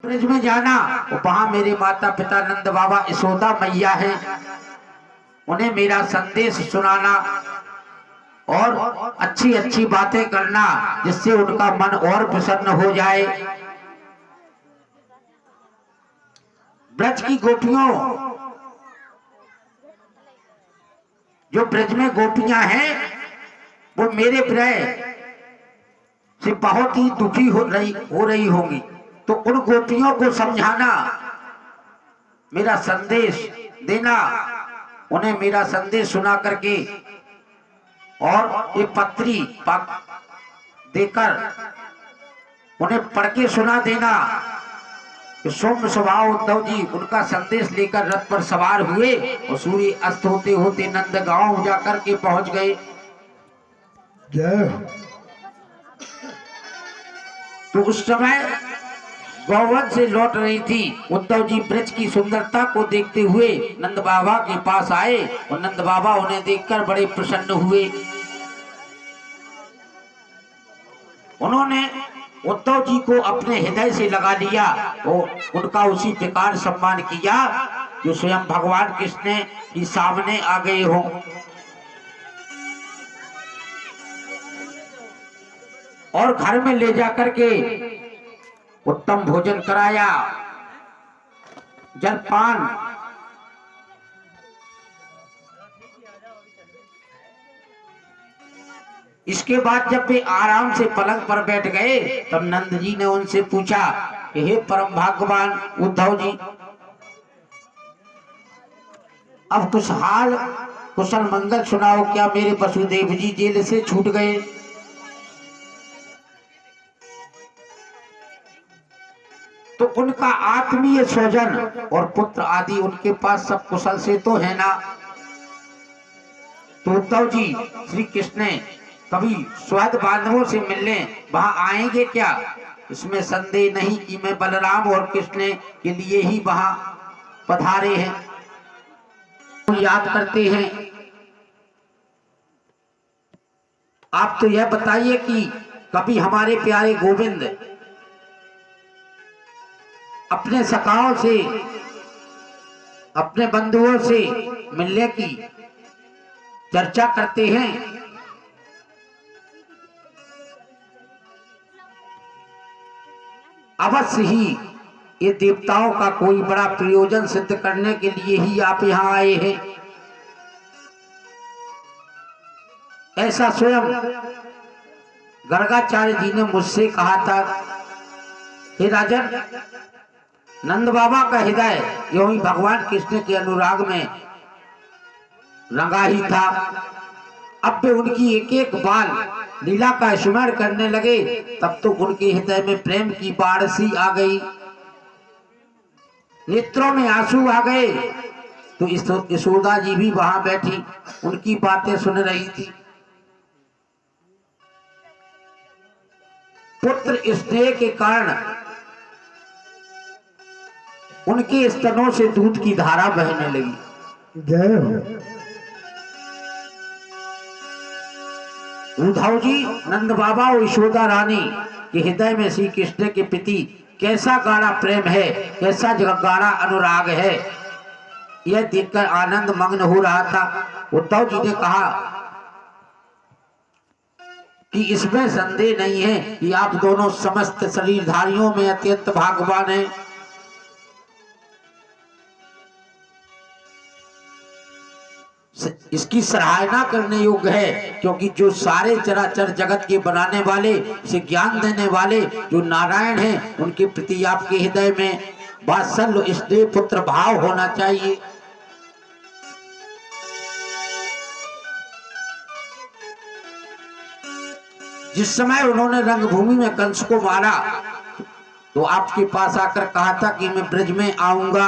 ब्रज में जाना, वहां मेरे माता पिता नंद बाबा यशोदा मैया है, उन्हें मेरा संदेश सुनाना और अच्छी अच्छी बातें करना जिससे उनका मन और प्रसन्न हो जाए। ब्रज की गोपियों, जो ब्रज में गोपियां हैं वो मेरे विरह से बहुत ही दुखी हो रही होंगी, तो उन गोपियों को समझाना, मेरा संदेश देना, उन्हें मेरा संदेश सुना करके और ये पत्री देकर उन्हें पढ़ के सुना देना कि सौम्य स्वभाव उद्धव जी उनका संदेश लेकर रथ पर सवार हुए और सूर्य अस्त होते होते नंद गांव जाकर के पहुंच गए। तो उस समय गौवन से लौट रही थी उद्धव जी ब्रज की सुंदरता को देखते हुए नंद बाबा के पास आए और नंद बाबा उन्हें देखकर बड़े प्रसन्न हुए। उन्होंने उद्धव जी को अपने हृदय से लगा लिया और उनका उसी प्रकार सम्मान किया जो स्वयं भगवान कृष्ण के सामने आ गए हो। और घर में ले जाकर के उत्तम भोजन कराया, जलपान। इसके बाद जब वे आराम से पलंग पर बैठ गए तब नंद जी ने उनसे पूछा कि हे परम भाग्यवान उद्धव जी, अब कुछ हाल कुशल मंगल सुनाओ, क्या मेरे वसुदेव जी जेल से छूट गए? तो उनका आत्मीय स्वजन और पुत्र आदि उनके पास सब कुशल से तो है ना? तो उद्धव जी श्री कृष्ण कभी स्वहद बांधवों से मिलने वहां आएंगे क्या? इसमें संदेह नहीं कि मैं बलराम और कृष्ण के लिए ही वहां पधारे हैं। तो याद करते हैं। आप तो यह बताइए कि कभी हमारे प्यारे गोविंद अपने सखाओं से, अपने बंधुओं से मिलने की चर्चा करते हैं? अवश्य ही ये देवताओं का कोई बड़ा प्रयोजन सिद्ध करने के लिए ही आप यहाँ आए हैं, ऐसा स्वयं गर्गाचार्य जी ने मुझसे कहा था। हे राजन, नंद बाबा का हृदय यूं ही भगवान कृष्ण के अनुराग में रंगा ही था। अब वे उनकी एक एक बाल लीला का स्मरण करने लगे तब तो उनके हृदय में प्रेम की बाढ़ सी आ गई, नेत्रों में आंसू आ गए। तो यशोदा जी भी वहां बैठी उनकी बातें सुन रही थी। पुत्र स्नेह के कारण उनके स्तनों से दूध की धारा बहने लगी। जय हो। उद्धव जी, नंद बाबा और यशोदा रानी के हृदय में श्री कृष्ण के प्रति कैसा गाढ़ा प्रेम है, कैसा गाढ़ा अनुराग है, यह देखकर आनंद मग्न हो रहा था। उद्धव जी ने कहा कि इसमें संदेह नहीं है कि आप दोनों समस्त शरीरधारियों में अत्यंत भाग्यवान हैं। इसकी सराहना करने योग्य है क्योंकि जो सारे चराचर जगत के बनाने वाले, इसे ज्ञान देने वाले जो नारायण हैं, उनके प्रति आपके हृदय में वात्सल्य स्नेह पुत्र भाव होना चाहिए। जिस समय उन्होंने रंगभूमि में कंस को मारा तो आपके पास आकर कहा था कि मैं ब्रज में आऊंगा,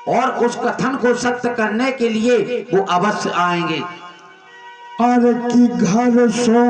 और उस कथन को सत्य करने के लिए वो अवश्य आएंगे। और की घर सो